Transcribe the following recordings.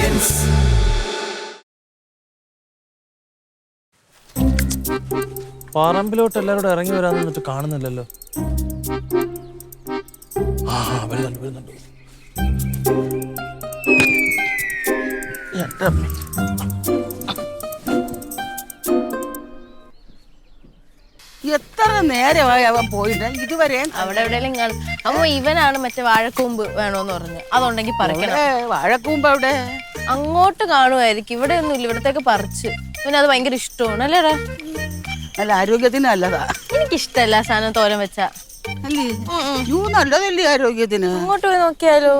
begins. പറമ്പിലോട്ട് എല്ലാവരും ഇറങ്ങി വരാൻ നിന്നിട്ട് കാണുന്നില്ലല്ലോ. വരുന്നുണ്ട്. എത്ര നേരമായി അവൻ പോയിട്ട് ഇതുവരെ അവിടെ എവിടെയെങ്കിലും കാണും. അമ്മ ഇവനാണ് മറ്റേ വാഴക്കൂമ്പ് വേണോന്ന് പറഞ്ഞു. അതുണ്ടെങ്കിൽ പറിക്കണം. വാഴക്കൂമ്പ് അവിടെ അങ്ങോട്ട് കാണുമായിരിക്കും. ഇവിടെ ഒന്നും ഇല്ല. ഇവിടത്തേക്ക് പറിച്ച് പിന്നെ അത് ഭയങ്കര ഇഷ്ടമാണ് അല്ലേടാ. നല്ല ആരോഗ്യത്തിന് നല്ലതാ. എനിക്കിഷ്ടല്ല സാധനം തോരൻ വെച്ചാ. അല്ലേ നല്ലതല്ലേ ആരോഗ്യത്തിന്. അങ്ങോട്ട് പോയി നോക്കിയാലോ.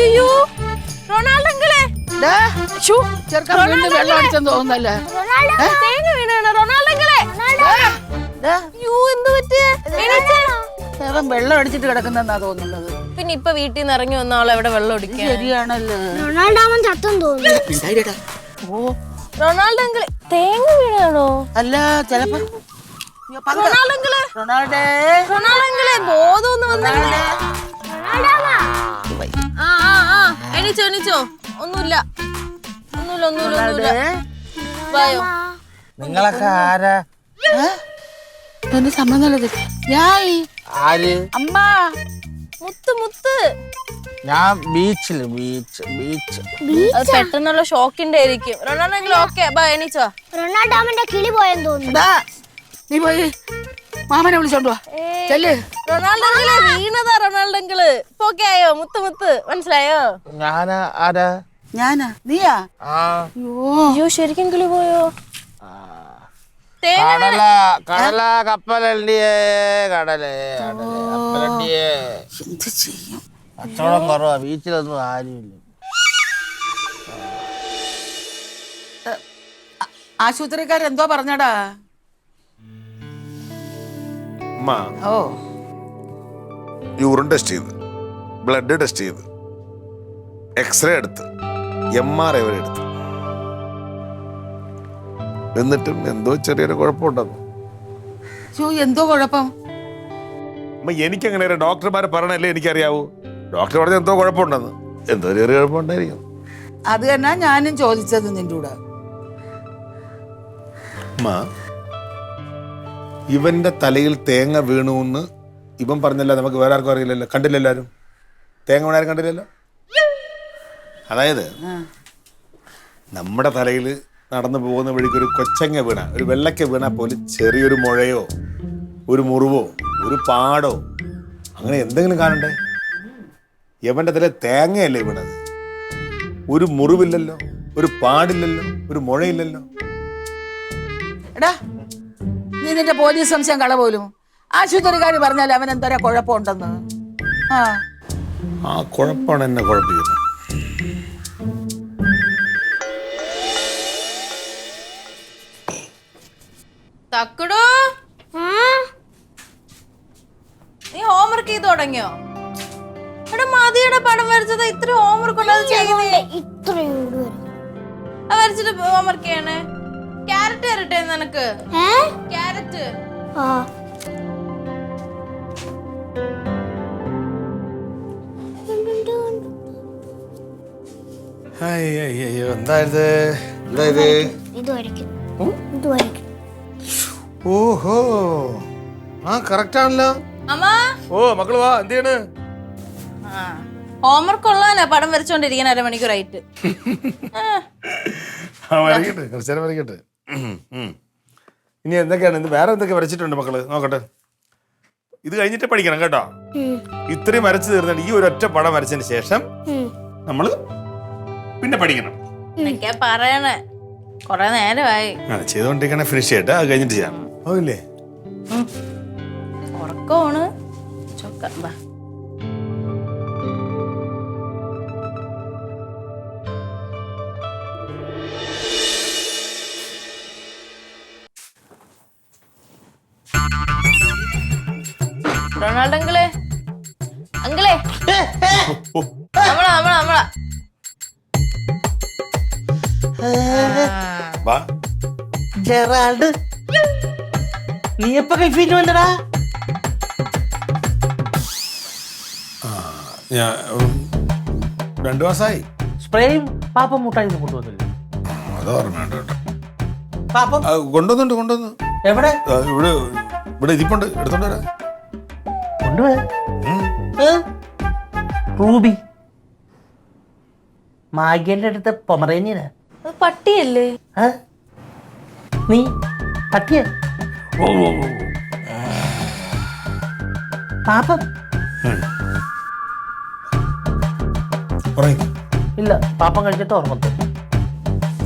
അയ്യോ റൊണാൾഡോ അങ്കിളെ വെള്ളം അടിച്ചെന്ന് തോന്നുന്നല്ലേ. തേങ്ങ വീണാണ് റൊണാൾഡോ അങ്കിളെ. അയ്യോ എന്ത് പറ്റിയ വെള്ളം അടിച്ചിട്ട് കിടക്കുന്നെന്നാ തോന്നുന്നത്. പിന്നെ ഇപ്പൊ വീട്ടിൽ നിന്ന് ഇറങ്ങി വന്ന ആളെ എവിടെ വെള്ളം അടിക്കുക. ശരിയാണല്ലോ. റൊണാൾഡോ ചത്തെന്ന് തോന്നുന്നു. ഓ റൊണാൾഡോ അങ്കിളെ തേങ്ങ വീണാണോ? അല്ല ചെലപ്പോ റൊണാൾഡോ അങ്കിളെ ബോധം വന്നില്ലേ. എണീച്ചോ ഒന്നുമില്ല. വായോ നിങ്ങളൊക്കെ ആരാ? എന്നെ സമ്മതം ഞാൻ ആര്? അമ്മ മുത്ത് ഞാൻ ബീച്ച് അത് പെട്ടെന്നുള്ള ഷോക്കിന്റെ ആയിരിക്കും. റൊണാൾഡോ അങ്കിൾ ഓക്കെ ബൈ എണീച്ചോ. റൊണാൾഡോമിന്റെ കിളി പോയെന്ന് തോന്നുന്നു. നീ പോയി മാമനെ വിളിച്ചോണ്ട് വാ. റൊണാൾഡോ അങ്കിളെ വീണതാ. റൊണാൾഡോ അങ്കിള് ഇപ്പൊ ഓക്കെ ആയോ? മുത്ത് മനസ്സിലായോ? ഞാനാ? ആരാ? ഞാനാ? നീയാ? അയ്യോ ശരിക്കും കിളി പോയോ? കടല കപ്പലണ്ടിയേ കപ്പലണ്ടിയേ. എന്ത് ചെയ്യും? കച്ചവടം കുറവാ. ബീച്ചിലൊന്നും ആരുമില്ല. ആശുപത്രിക്കാരെന്തോ പറഞ്ഞടാ. ഓ യൂറിൻ ടെസ്റ്റ് ചെയ്ത്, ബ്ലഡ് ടെസ്റ്റ് ചെയ്ത്, എക്സ്റേ എടുത്ത്, MRI വരെ എടുത്ത്, എന്നിട്ടും എന്തോ ചെറിയൊരു കുഴപ്പമുണ്ടെന്ന്. എന്തോ കുഴപ്പം? എനിക്കങ്ങനെ ഡോക്ടർമാരെ പറഞ്ഞല്ലേ എനിക്കറിയാവൂ. ഡോക്ടർ പറഞ്ഞ എന്തോ കുഴപ്പമുണ്ടെന്ന്. എന്തോ ചെറിയ കുഴപ്പമുണ്ടായിരിക്കും. അത് തന്നെ ഞാനും ചോദിച്ചത് നിന്റെ കൂടെ. ഇവന്റെ തലയിൽ തേങ്ങ വീണു എന്ന് ഇവൻ പറഞ്ഞല്ല. നമുക്ക് വേറെ ആർക്കും അറിയില്ലല്ലോ. കണ്ടില്ലെല്ലാരും തേങ്ങ വീണാരും കണ്ടില്ലല്ലോ. അതായത് നമ്മുടെ തലയിൽ നടന്നു പോകുന്ന വഴിക്ക് ഒരു കൊച്ചങ്ങ വീണ, ഒരു വെള്ളക്ക വീണാൽ പോലും ചെറിയൊരു മുഴയോ ഒരു മുറിവോ ഒരു പാടോ അങ്ങനെ എന്തെങ്കിലും കാണണ്ടേ? യവന്റെ തല തേങ്ങയല്ലേ വീണത്. ഒരു മുറിവില്ലല്ലോ, ഒരു പാടില്ലല്ലോ, ഒരു മുഴയില്ലല്ലോ. എടാ നീ നിന്റെ പോലീസ് സംശയം കള പോലും. ആശുപത്രിക്കാർ പറഞ്ഞാൽ അവൻ എന്തോരാ കുഴപ്പമുണ്ടെന്ന്. ആ കുഴപ്പമാണ് എന്നെ കുഴപ്പിക്കുന്നത്. തക്കടോ നീ ഹോംവർക്ക് ചെയ്ത് തുടങ്ങിയോ? എടാ മതിയുടെ പടം വരച്ചത് ഇത്ര ഹോംവർക്ക് വരച്ചിട്ട് ഹോംവർക്ക് ചെയ്യണേ. ക്യാരറ്റ് തരട്ടെ നിനക്ക്? ക്യാരറ്റ് ഓഹോ ആ കറക്റ്റ് ആണല്ലോ. അമ്മാ ഓ മക്കള് വാ. എന്ത് ചെയ്യണ്? ഹോംവർക്ക് ഉള്ളതന്നെ പടം വരച്ചോണ്ടിരിക്കാൻ അരമണിക്കൂറായിട്ട്. വരയ്ക്കട്ടെ, കുറച്ചേരം വരയ്ക്കട്ടെ. ഇനി എന്തൊക്കെയാണ്? വേറെ എന്തൊക്കെ വരച്ചിട്ടുണ്ട് മക്കള്? നോക്കട്ടെ. ഇത് കഴിഞ്ഞിട്ട് പഠിക്കണം കേട്ടോ. ഇത്രയും വരച്ചു തീർന്നിട്ട് ഈ ഒരൊറ്റ പടം വരച്ചതിന് ശേഷം നമ്മള് പിന്നെ പഠിക്കണം. പറയണേ കൊറേ നേരമായി ചെയ്തോണ്ടിരിക്കണേ. ഫിനിഷ് ചെയ്യട്ടെ, അത് കഴിഞ്ഞിട്ട് ചെയ്യാം. ഓല്ലേ ഉറക്കമാണ്. റൊണാൾഡോ അങ്കിളെ നമ്മളാ ജെറാൾഡ് നീ എപ്പോ ഗൾഫിൽ വന്നടാ? ഞാൻ 2 മാസമായി. സ്പ്രേയും പാപ്പം മുട്ടായി കൊണ്ടുവന്നില്ല. അത് ഓർമ്മയുണ്ട് കേട്ടോ. പാപ്പം കൊണ്ടുവന്നു. എവിടെ ഇവിടെ ഇരിപ്പുണ്ട്, എടുത്തോണ്ട് വരാം. കൊണ്ടുപോയ റൂബി മാഗിന്റെ അടുത്ത് പൊമറേനിയനാ. അത് പട്ടിയല്ലേ? നീ പട്ടിയ പാപ്പം ഉറങ്ങി. ഇല്ല, പാപ്പം കഴിച്ചിട്ട് ഓർമ്മ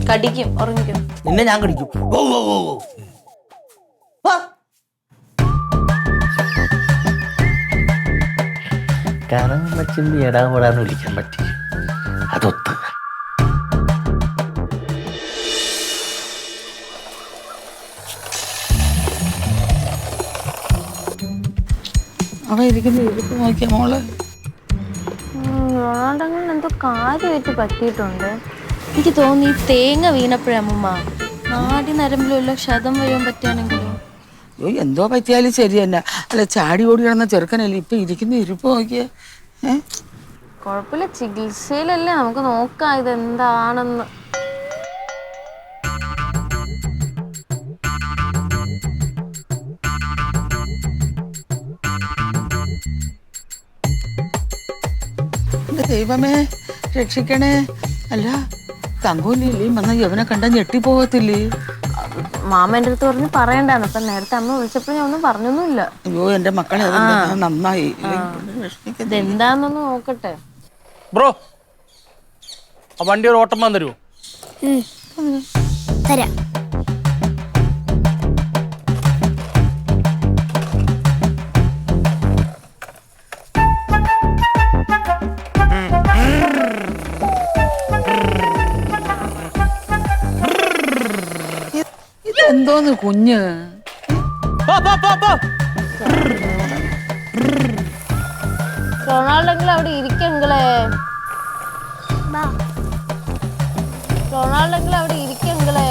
കടിക്കും, ഉറങ്ങിക്കും. നിന്നെ ഞാൻ കടിക്കും. കാരണം വെച്ചിട്ട് ഇടാൻ വിളിക്കാൻ പറ്റി. അതൊത്ത് അവ ഇരിക്കുന്ന ഇരിപ്പ് നോക്കിയ മോള്. റൊണാൾഡോങ്ങനെ എന്തോ കാര്യമായിട്ട് പറ്റിയിട്ടുണ്ട്. എനിക്ക് തോന്നി ഈ തേങ്ങ വീണപ്പോഴേ അമ്മൂമ്മ നാടി നരമ്പിലുള്ള ക്ഷതം വരാൻ പറ്റുകയാണെങ്കിലോ. അയ്യോ, എന്തോ പറ്റിയാലും ശരി തന്നെ. അല്ല, ചാടി ഓടി കിടന്ന ചെറുക്കനല്ലേ ഇപ്പൊ ഇരിക്കുന്ന ഇരിപ്പ് നോക്കിയ. കുഴപ്പമില്ല, ചികിത്സയിലല്ലേ, നമുക്ക് നോക്കാം ഇതെന്താണെന്ന്. എന്റെ ദൈവമേ, രക്ഷിക്കണേ. അല്ല, തങ്കോലില്ലേ വന്ന യവനെ കണ്ടാ ഞെട്ടിപ്പോകത്തില്ലേ? മാമ എൻ്റെ അടുത്ത് പറഞ്ഞ് പറയണ്ടാന്ന്. അപ്പൊ നേരത്തെ അമ്മ വിളിച്ചപ്പോൾ ഞാൻ ഒന്നും പറഞ്ഞൊന്നുമില്ല. അയ്യോ, എന്റെ മക്കളെ അത് നന്നായി. ഇതെന്താന്നൊന്ന് നോക്കട്ടെ. ബ്രോ, ആ വണ്ടി ഒരു ഓട്ടം വന്ന് തരുമോ? തരാം. ഇതെന്തോന്ന് കുഞ്ഞ്? റൊണാൾഡെങ്കിലും അവിടെ ഇരിക്കെങ്കിലേ. റൊണാൾഡെങ്കിലും അവിടെ ഇരിക്കെങ്കിലേ.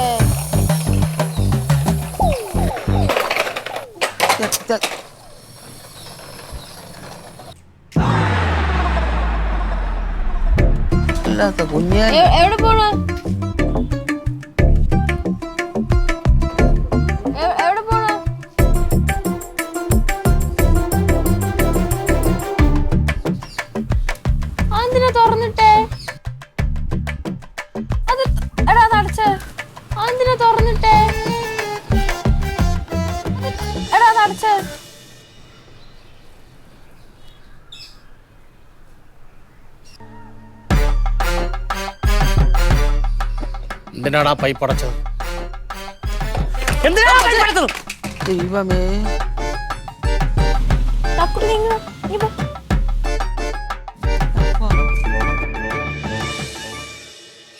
അല്ലാത്ത കുഞ്ഞ് എവിടെ പോണ? എവിടെ പോണ? അതെന്തിനാ തുറന്നിട്ടേ? അത് എടാ അതടച്ചേ. അതെന്തിനാ തുറന്നിട്ടേ? എടാ അതടച്ചേ. എന്തിനാണ് ആ പൈപ്പ് അടച്ചത്? എന്തിനാണ് ആ പൈപ്പ് അടച്ചത്? ദൈവമേ, തക്കുടി നീങ്ങ്. നീ പോ.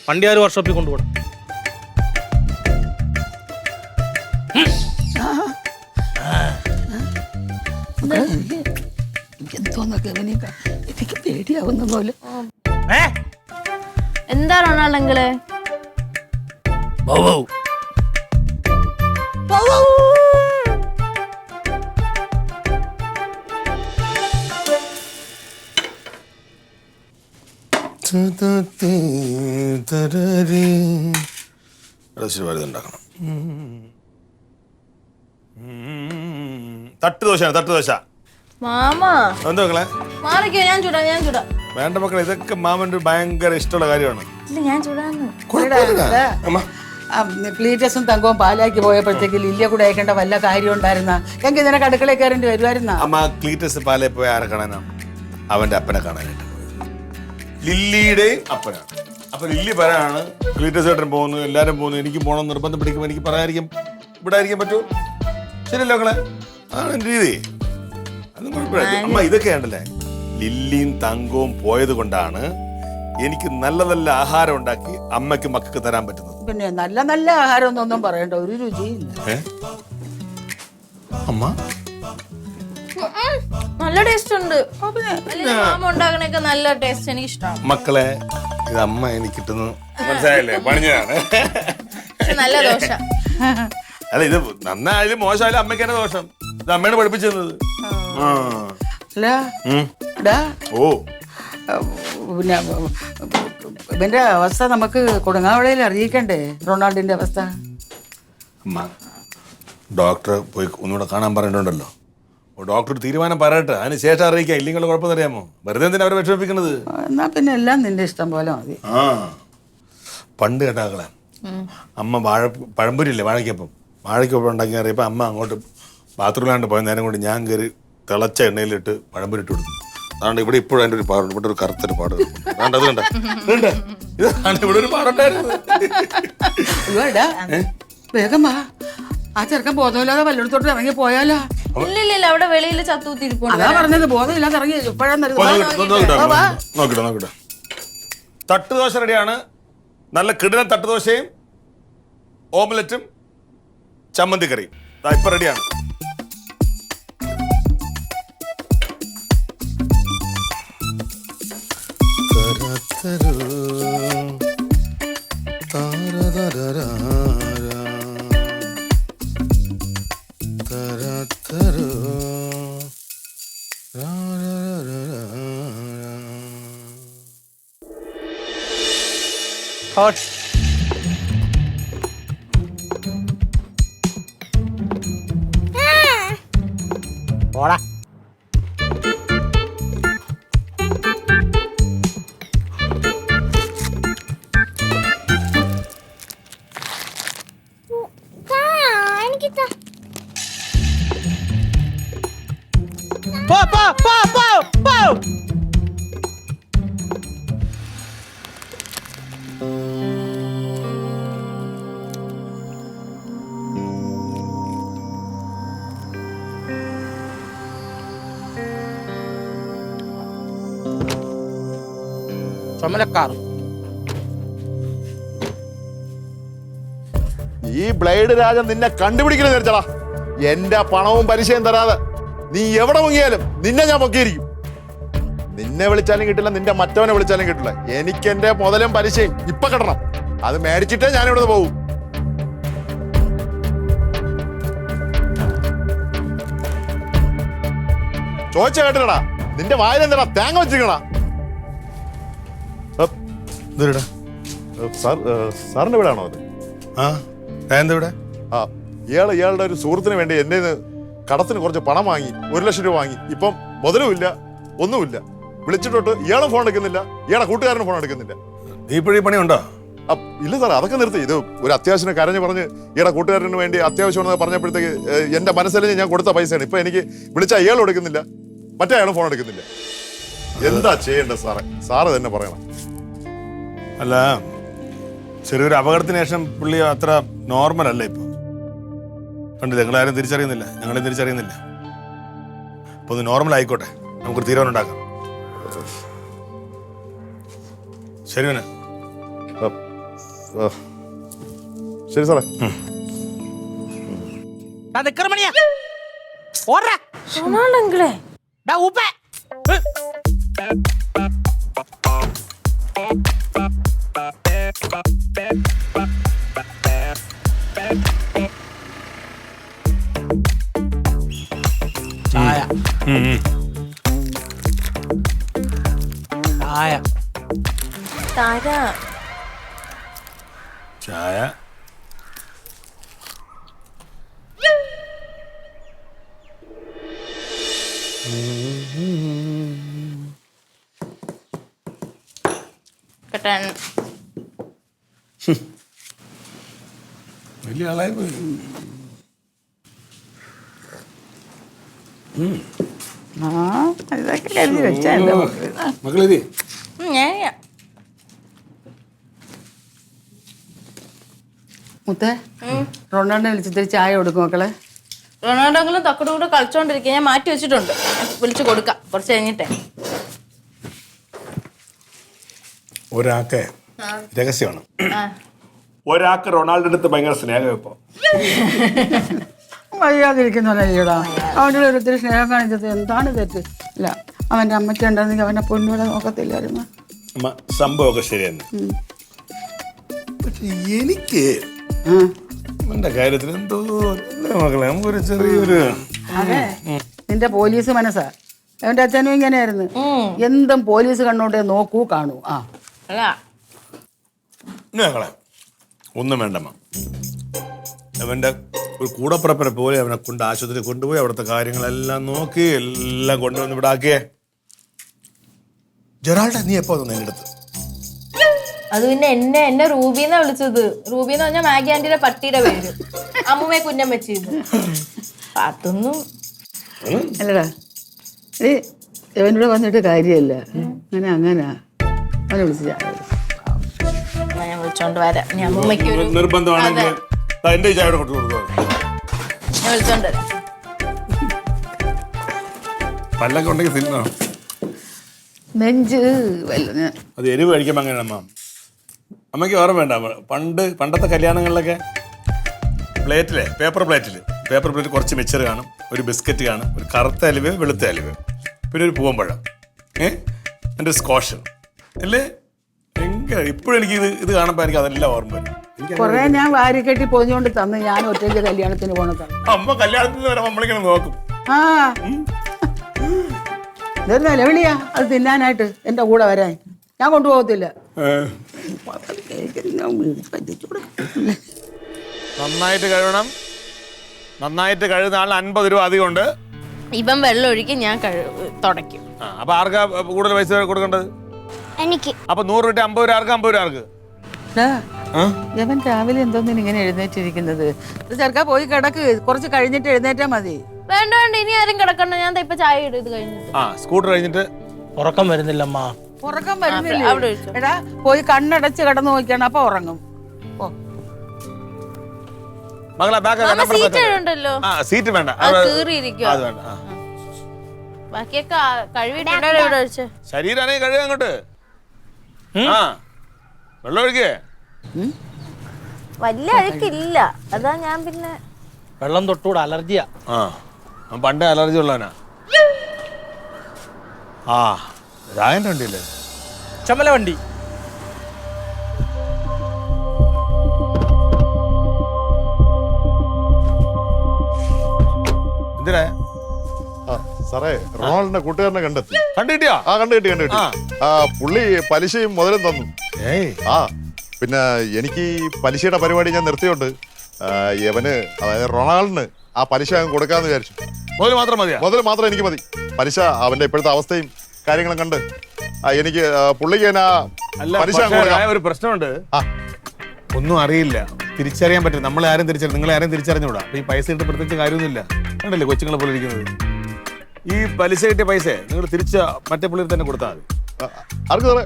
വണ്ടി ആര് വർക്ക്ഷോപ്പിൽ കൊണ്ടുപോകണം? എനിക്കെന്തോന്നൊക്കെ എനിക്ക് പേടിയാവുന്ന പോലെ. എന്താ റൊണാൾഡെങ്കിലേ? ഉണ്ടാക്കണം. തട്ടുദോശയാണ്, തട്ടുദോശ. മാമ എന്താ മക്കളെ? മാറിക്കോ, ഞാൻ ചൂടാ. വേണ്ട മക്കളെ, ഇതൊക്കെ മാമന്റെ ഭയങ്കര ഇഷ്ടമുള്ള കാര്യമാണ്. ഇല്ല, ഞാൻ ചൂടാന്ന്. പ്ലീറ്റസും തങ്കവും പാലാക്കി പോയപ്പോഴത്തേക്ക് ലില്ലിയെ കൂടെ അയക്കേണ്ട വല്ല കാര്യം ഉണ്ടായിരുന്ന എങ്കിൽ നിനക്ക് അടുക്കളയിൽ കയറേണ്ടി വരുമായിരുന്ന. അമ്മ ക്ലീറ്റസ് പാലേ പോയി ആരെ കാണാനാണ്? അവന്റെ അപ്പനെ കാണാനായിട്ട്. ലില്ലിയുടെയും അപ്പനാണ്. അപ്പൊ ലില്ലി പറയാണ് ക്ലീറ്റസ് ഏട്ടൻ പോകുന്നു, എല്ലാരും പോകുന്നു, എനിക്ക് പോകണം നിർബന്ധം പിടിക്കുമ്പോൾ എനിക്ക് പറയാതിരിക്കും ഇവിടെ ആയിരിക്കാൻ പറ്റുമോ? ശരിയല്ലോ മക്കളെ, അതാണ് എന്റെ രീതി. അതും കുഴപ്പമില്ല. അമ്മ ഇതൊക്കെ ഉണ്ടല്ലേ, ലില്ലിയും തങ്കവും പോയത് കൊണ്ടാണ് എനിക്ക് നല്ല നല്ല ആഹാരം ഉണ്ടാക്കി അമ്മയ്ക്ക് മക്കൾക്ക് തരാൻ പറ്റുന്നത്. പിന്നെ നല്ല നല്ല ആഹാരം ഒന്നും പറയണ്ട, ഒരു രുചിയില്ല. അമ്മ നല്ല ടേസ്റ്റ് ഉണ്ട്. മാമ ഉണ്ടാക്കണൊക്കെ നല്ല ടേസ്റ്റ്, എനിക്ക് ഇഷ്ടമാണ്. മക്കളെ, ഇത് അമ്മ എനിക്ക് കിട്ടുന്നു, മനസ്സിലായല്ലേ? പണിഞ്ഞതാണ്. നല്ല ദോശ. അല്ല, ഇത് നന്നായാലും മോശമായാലും അമ്മയ്ക്ക് തന്നെ ദോഷം. ഇത് അമ്മയാണ് പഠിപ്പിച്ചു തന്നത്. ഓ, പിന്നെ ഇവന്റെ അവസ്ഥ നമുക്ക് കൊടുങ്ങാവളയിൽ അറിയിക്കണ്ടേ, റൊണാൾഡിന്റെ അവസ്ഥ? അമ്മ ഡോക്ടറെ പോയി ഒന്നുകൂടെ കാണാൻ പറഞ്ഞിട്ടുണ്ടല്ലോ. ഡോക്ടർ തീരുമാനം പറയട്ടെ, അതിന് ശേഷം അറിയിക്കാം. ഇല്ലെങ്കിൽ കുഴപ്പമെന്ന് അറിയാമോ? വെറുതെ എന്തിനാ അവരെ വിഷമിപ്പിക്കുന്നത്? എന്നാ പിന്നെ എല്ലാം നിന്റെ ഇഷ്ടം പോലെ മതി. ആ പണ്ട് കേട്ടാക്കളെ അമ്മ പഴംപൊരി ഇല്ലേ, വാഴയ്ക്കൊപ്പം ഉണ്ടാക്കി അറിയപ്പോൾ അമ്മ അങ്ങോട്ട് ബാത്റൂമിലാണ്ട് പോയ നേരം കൊണ്ട് ഞാൻ കയറി തിളച്ച എണ്ണയിലിട്ട് പഴംപൊരി ഇട്ട് കൊടുത്തു. അതുകൊണ്ട് ഇവിടെ ഇപ്പോഴും അതിൻ്റെ ഒരു പാടുണ്ട്. ഇവിടെ ഒരു കറുത്തൊരു പാട് അത് കണ്ട ഇതാണ് ഇവിടെ ഒരു പാടുണ്ടായിരുന്നു. വേഗം വാ, ആ ചെറുക്കൻ ബോധമില്ലാതെ വല്ലയിടത്തോട്ട് ഇറങ്ങി പോയാലോ? ഇല്ല അവിടെ വെളിയിൽ ചത്തൂത്തിരിപ്പുണ്ട്. അതാ പറഞ്ഞത്, ബോധമില്ലാതെ ഇറങ്ങി നോക്കിട്ടെ. തട്ടുദോശ റെഡിയാണ്. നല്ല കിടിലൻ തട്ടുദോശയും ഓംലെറ്റും ചമ്മന്തി കറിയും ഇപ്പൊ റെഡിയാണ്. ഹോട്ട് ഓടാ. എനിക്ക് പോ പോ പോ പോ പോ. ചുമലക്കാർ ഈ ബ്ലേഡ് രാജൻ നിന്നെ കണ്ടുപിടിക്കണ നേരിച്ചടാ. എന്റെ പണവും പലിശയും തരാതെ നീ എവിടെ മുങ്ങിയാലും നിന്നെ ഞാൻ പൊക്കിയിരിക്കും. നിന്നെ വിളിച്ചാലും കിട്ടില്ല, നിന്റെ മറ്റവനെ വിളിച്ചാലും കിട്ടില്ല. എനിക്ക് എന്റെ മുതലും പലിശയും ഇപ്പൊ കിട്ടണം. അത് മേടിച്ചിട്ടേ ഞാൻ ഇവിടെ പോകും. ചോദിച്ച കേട്ടില്ലടാ, നിന്റെ വായിലെന്താടാ തേങ്ങ വെച്ചിരിക്കണ? സാറിന്റെ വീടാണോ അത്? ആ എന്താ ഇവിടെ? ആ ഇയാളുടെ ഒരു സുഹൃത്തിന് വേണ്ടി എന്റെ കടത്തിന് കുറച്ച് പണം വാങ്ങി, 1 ലക്ഷം രൂപ വാങ്ങി. ഇപ്പം മുതലുമില്ല, ഒന്നുമില്ല. വിളിച്ചിട്ടോട്ട് ഇയാളും ഫോൺ എടുക്കുന്നില്ല, ഇയാളെ കൂട്ടുകാരനും ഫോൺ എടുക്കുന്നില്ല. നീ ഇപ്പോഴീ പണിയുണ്ടോ? ഇല്ല സാറേ, അതൊക്കെ നിർത്തി. ഇത് ഒരു അത്യാവശ്യം കരഞ്ഞ് പറഞ്ഞ് ഇയാളെ കൂട്ടുകാരന് വേണ്ടി അത്യാവശ്യമാണെന്ന് പറഞ്ഞപ്പോഴത്തേക്ക് എന്റെ മനസ്സിൽ ഞാൻ കൊടുത്ത പൈസയാണ്. ഇപ്പൊ എനിക്ക് വിളിച്ചാൽ ഇയാളും എടുക്കുന്നില്ല, മറ്റേ അയാളും ഫോൺ എടുക്കുന്നില്ല. എന്താ ചെയ്യേണ്ടത് സാറേ? സാറ് തന്നെ പറയണം. അല്ല, ചെറിയൊരു അപകടത്തിന് ശേഷം പുള്ളി അത്ര നോർമൽ അല്ല ഇപ്പൊ. കണ്ടില്ല, നിങ്ങളാരും തിരിച്ചറിയുന്നില്ല, ഞങ്ങളെയും തിരിച്ചറിയുന്നില്ല. അപ്പൊ ഒന്ന് നോർമൽ ആയിക്കോട്ടെ, നമുക്കൊരു തീരുമാനം ഉണ്ടാക്കാം. ശരി വേണേ. ശരി സാറേ. നിക്കറമണിയാ ഓടാ. റൊണാൾഡോ ഡാ ഊപ്പേ. ചായ ചായ താര ചായ. കട്ടൻ. വലിയ ആളായി പോയി. ഇതൊക്കെ കരുതി വെച്ചാ എന്റെ മക്കളെ മുത്തേ, റൊണാൾഡോനെ വിളിച്ചിട്ട് ചായ കൊടുക്കും മക്കളെ. റൊണാൾഡോകളും തക്കടെ കൂടെ കളിച്ചോണ്ടിരിക്കുക. ഞാൻ മാറ്റി വെച്ചിട്ടുണ്ട്, വിളിച്ചു കൊടുക്കാം കുറച്ച് കഴിഞ്ഞിട്ടേ. ഒരാൾക്ക് രഹസ്യമാണ്. ഒരാൾക്ക് റൊണാൾഡോ അടുത്ത് ഭയങ്കര സ്നേഹം ഇപ്പൊ. വയ്യാതിരിക്കുന്നല്ലേടാ, അവൻ്റെ ഒത്തിരി സ്നേഹം കാണിച്ചത് എന്താണ് തെറ്റ്? ഇല്ല, അവൻ്റെ അമ്മയ്ക്ക് ഉണ്ടെന്നെങ്കിൽ അവനെ പൊന്നൂടെ നോക്കത്തില്ലായിരുന്നു. സംഭവമൊക്കെ ശരിയാണ്. പക്ഷെ എനിക്ക് എന്റെ കാര്യത്തിൽ എന്തോ മക്കളെ നമുക്കൊരു ചെറിയൊരു അതെ, നിന്റെ പോലീസ് മനസ്സാ. അവന്റെ അച്ഛനും ഇങ്ങനെയായിരുന്നു. എന്തും പോലീസ് കണ്ണോണ്ടേ നോക്കൂ കാണൂ. ആ അല്ല ഞങ്ങളെ ഒന്നും വേണ്ടമ്മ. അവൻ്റെ ഒരു കൂടപ്പുറപ്പിനെ പോലെ അവനെ കൊണ്ട് ആശുപത്രി കൊണ്ടുപോയി അവിടുത്തെ കാര്യങ്ങളെല്ലാം നോക്കി എല്ലാം കൊണ്ടുവന്ന് ഇവിടെ ആക്കിയേ. ജെറാൾഡ്, നീ എപ്പോ വന്നു എൻ്റെ അടുത്ത്? അത് പിന്നെ എന്നെ റൂബിന്നാ വിളിച്ചത്. റൂബിന്ന് പറഞ്ഞാൽ മാഗി ആന്റിയുടെ പട്ടിയുടെ പേര്. അമ്മൂമ്മയെ കുഞ്ഞം വെച്ചിരുന്നു. അതൊന്നും അല്ലടാ, ഇവനോട് വന്നിട്ട് കാര്യമല്ല. അങ്ങനെ അവനെ വിളിച്ച ഞാൻ വിളിച്ചോണ്ട് വരാം. ഞാൻ അമ്മൂമ്മയ്ക്ക് ഒരു നിർബന്ധമാണെങ്കിൽ എൻ്റെ ചായയുടെ കൊണ്ടു കൊടുക്കുക. ഞാൻ വിളിച്ചോണ്ട് വരാം. പല്ലൊക്കെ ഉണ്ടെങ്കിൽ തിന്നോ. നെഞ്ച് വല്ല അത് എരിവ് കഴിക്കുമ്പോൾ അങ്ങനെയാണ് അമ്മ. അമ്മയ്ക്ക് വേറെ വേണ്ട. പണ്ടത്തെ കല്യാണങ്ങളിലൊക്കെ പേപ്പർ പ്ലേറ്റിൽ കുറച്ച് മിച്ചർ കാണും, ഒരു ബിസ്ക്കറ്റ് കാണും, ഒരു കറുത്ത അലുവ, വെളുത്ത അലുവ, പിന്നെ ഒരു പൂവമ്പഴം, എൻ്റെ സ്കോഷ് അല്ലേ. ഇപ്പോഴും എനിക്ക് ഇത് കാണുമ്പോൾ എനിക്ക് അതെല്ലാം ഓർമ്മ വരും. കൊറേ ഞാൻ വാരി കെട്ടി പൊതിഞ്ഞുകൊണ്ട് തന്ന് ഞാൻ ഒറ്റയ്ക്ക് കല്യാണത്തിന് പോണതാണ്. അമ്മ കല്യാണത്തിന് വരാൻ നമ്മളിങ്ങനെ നോക്കും. ആ ഇതൊരു നിലവിളിയാ അത് തിന്നാനായിട്ട് എന്റെ കൂടെ വരാൻ. ഞാൻ കൊണ്ടുപോകത്തില്ല. നന്നായിട്ട് കഴുകണം. നന്നായിട്ട് കഴുകുന്ന ആൾ 50 രൂപ അധികം ഉണ്ട്. ഇപ്പം വെള്ളം ഒഴുക്കി ഞാൻ തുടയ്ക്കും. അപ്പൊ ആർക്കാ കൂടുതൽ പൈസ കൊടുക്കേണ്ടത്? എനിക്ക്. അപ്പൊ 100 രൂപ 50 രൂപ ആർക്ക്? 50 രൂപ ആർക്ക്? അവൻ രാവിലെ എന്തോന്നിന് ഇങ്ങനെ എഴുന്നേറ്റിരിക്കുന്നത്? ചെറുക്കാ പോയി കിടക്ക്, കുറച്ച് കഴിഞ്ഞിട്ട് എഴുന്നേറ്റാ മതി. വേണ്ട ഇനി ആരും കിടക്കണ്ട. ഞാൻ ഇപ്പൊ ചായ ഇടും ഇത് കഴിഞ്ഞിട്ട്. സ്കൂട്ടർ കഴിഞ്ഞിട്ട് ഉറക്കം വരുന്നില്ലമ്മ. ഉറക്കം വരുന്നില്ലേ? എടാ പോയി കണ്ണടച്ച് കിടന്നു നോക്കിയാണ്, അപ്പൊ ഉറങ്ങും. ഉണ്ടല്ലോ സീറ്റ് വേണ്ട, കീറിയിരിക്കും. അത് വേണ്ട. ബാക്കിയൊക്കെ കഴുകിട്ടുണ്ടോ ഇവിടെ വെച്ച്? ശരീരാണെങ്കിൽ കഴുകാൻ അങ്ങോട്ട്. വെള്ളം ഒഴുകേ. വലിയ അഴുക്കില്ല, അതാ ഞാൻ പിന്നെ വെള്ളം തൊട്ടുകൂടെ അലർജിയാ. പണ്ടേ അലർജി ഉള്ളവനാ. രായന്റെ വണ്ടിയല്ലേ? ചുമല വണ്ടി. എന്തിനാ സാറേ, റൊണാൾഡിന്റെ കൂട്ടുകാരനെ കണ്ടെത്തി. കണ്ടിട്ടിയാ? കണ്ടിട്ട് പുള്ളി പലിശയും മുതലും തന്നു. പിന്നെ എനിക്ക് ഈ പലിശയുടെ പരിപാടി ഞാൻ നിർത്തിയോണ്ട് യവന്, അതായത് റൊണാൾഡിന് ആ പലിശ അങ്ങ് കൊടുക്കാന്ന് വിചാരിച്ചു. മുതൽ മാത്രം മതിയാ? മുതൽ മാത്രം എനിക്ക് മതി. പലിശ അവന്റെ ഇപ്പോഴത്തെ അവസ്ഥയും കാര്യങ്ങളും കണ്ട് എനിക്ക് പുള്ളിക്ക് പലിശ ഒരു പ്രശ്നമുണ്ട്. ഒന്നും അറിയില്ല, തിരിച്ചറിയാൻ പറ്റും. നമ്മളെ ആരും നിങ്ങളെ ആരും തിരിച്ചറിഞ്ഞൂടാ. അപ്പൊ ഈ പൈസ ഇട്ട് പ്രത്യേകിച്ച് കാര്യമൊന്നുമില്ല. കണ്ടല്ലേ കൊച്ചുങ്ങളെ പോലെ ഇരിക്കുന്നത്. ഈ പലിശ കിട്ടിയ പൈസ നിങ്ങൾ തിരിച്ച മറ്റേ പുള്ളിയിൽ തന്നെ കൊടുത്താൽ മതി. ആർക്ക് സാറേ?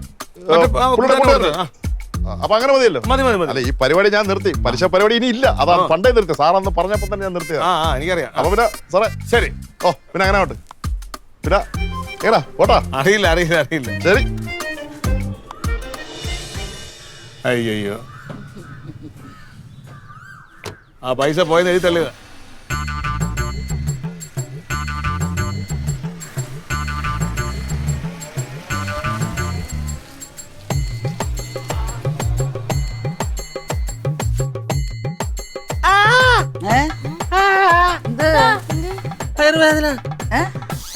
അപ്പൊ അങ്ങനെ മതിയല്ലോ. മതി. അല്ല, ഈ പരിപാടി ഞാൻ നിർത്തി. പലിശ പരിപാടി ഇനി ഇല്ല. അതാണ് പണ്ടേ നിർത്തി. സാറന്ന് പറഞ്ഞപ്പോ തന്നെ ഞാൻ നിർത്തിയത്. എനിക്കറിയാം. അപ്പൊ പിന്നെ സാറേ ശരി. പിന്നെ അങ്ങനെ ആവട്ടെ. പിന്നെ എങ്ങനാ ഓട്ടാ? അറിയില്ല. ശരി. അയ്യോ, ആ പൈസ പോയെന്ന് എഴുതി തള്ളുക.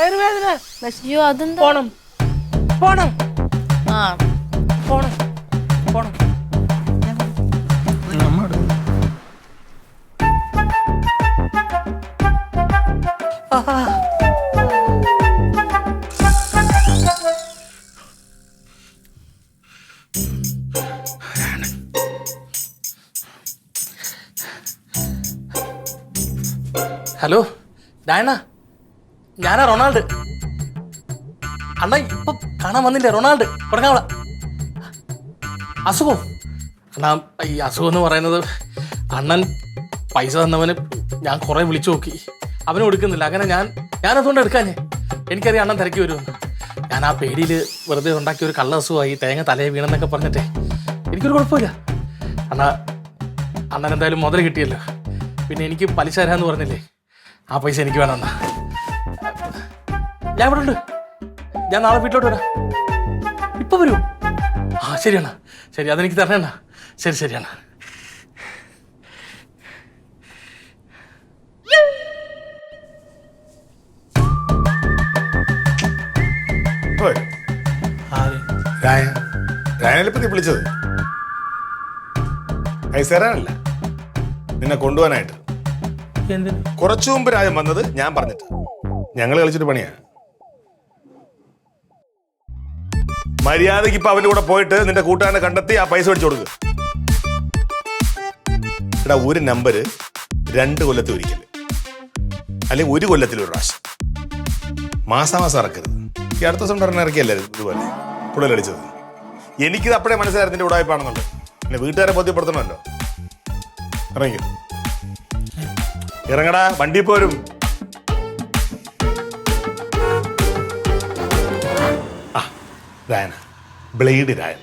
വയറുവേദന. അയ്യോ അതെന്താ? പോണം. ഹലോ ഡയന, ഞാനാ റൊണാൾഡ്. അണ്ണ ഇപ്പൊ കാണാൻ വന്നില്ലേ? റൊണാൾഡ് തുടങ്ങാവള അസുഖം. അണ്ണാ ഈ അസുഖം എന്ന് പറയുന്നത്, അണ്ണൻ പൈസ തന്നവന് ഞാൻ കുറെ വിളിച്ചു നോക്കി, അവന് കൊടുക്കുന്നില്ല. അങ്ങനെ ഞാനതുകൊണ്ട് എടുക്കാഞ്ഞേ. എനിക്കറിയാം അണ്ണൻ തിരക്കി വരുമെന്ന്. ഞാൻ ആ പേടിയിൽ വെറുതെ ഉണ്ടാക്കിയ ഒരു കള്ള അസുഖമായി, തേങ്ങ തലയെ വീണെന്നൊക്കെ പറഞ്ഞിട്ടേ എനിക്കൊരു കുഴപ്പമില്ല. അണ്ണൻ എന്തായാലും മുതൽ കിട്ടിയല്ലോ. പിന്നെ എനിക്ക് പലിശ തരാന്ന് പറഞ്ഞില്ലേ, ആ പൈസ എനിക്ക് വേണം. എന്നാ ഞാൻ ഇവിടെ ഉണ്ട്. ഞാൻ നാളെ വീട്ടിലോട്ട് വരാം. ഇപ്പൊ വരൂ? ശരിയാണ്. ശരി, അതെനിക്ക് തരണേണ്ണ. ശരിയാണ്. ഇപ്പൊ വരും. രായ രായനല്ലേ ഇപ്പൊ നീ വിളിച്ചത്? പൈസ തരാനല്ല, നിന്നെ കൊണ്ടുപോകാനായിട്ട്. കുറച്ചു മുമ്പ് രാജൻ വന്നത് ഞാൻ പറഞ്ഞിട്ട്. ഞങ്ങൾ കളിച്ചിട്ട് പണിയാ. മര്യാദക്ക് ഇപ്പൊ അവന്റെ കൂടെ പോയിട്ട് നിന്റെ കൂട്ടുകാരനെ കണ്ടെത്തി ആ പൈസ മേടിച്ചു കൊടുക്കുക. എടാ, ഒരു നമ്പര് 2 കൊല്ലത്തിൽ ഒരിക്കൽ, അല്ലെങ്കിൽ 1 കൊല്ലത്തിൽ ഒരു പ്രാവശ്യം. മാസാമാസം ഇറക്കരുത്. ഈ അടുത്ത ദിവസം പറഞ്ഞ ഇറക്കിയല്ലേ ഇതുപോലെ പുള്ളി അടിച്ചത്. എനിക്കിത് അപ്പോഴേ മനസ്സിലായിരുന്നു നിന്റെ ഉടായ്പാണെന്നുണ്ട്. പിന്നെ വീട്ടുകാരെ ബോധ്യപ്പെടുത്തണമല്ലോ. ഇറങ്ങി ഇറങ്ങടാ, വണ്ടി പോരും. ആ രായന, ബ്ലേഡ് രായൻ.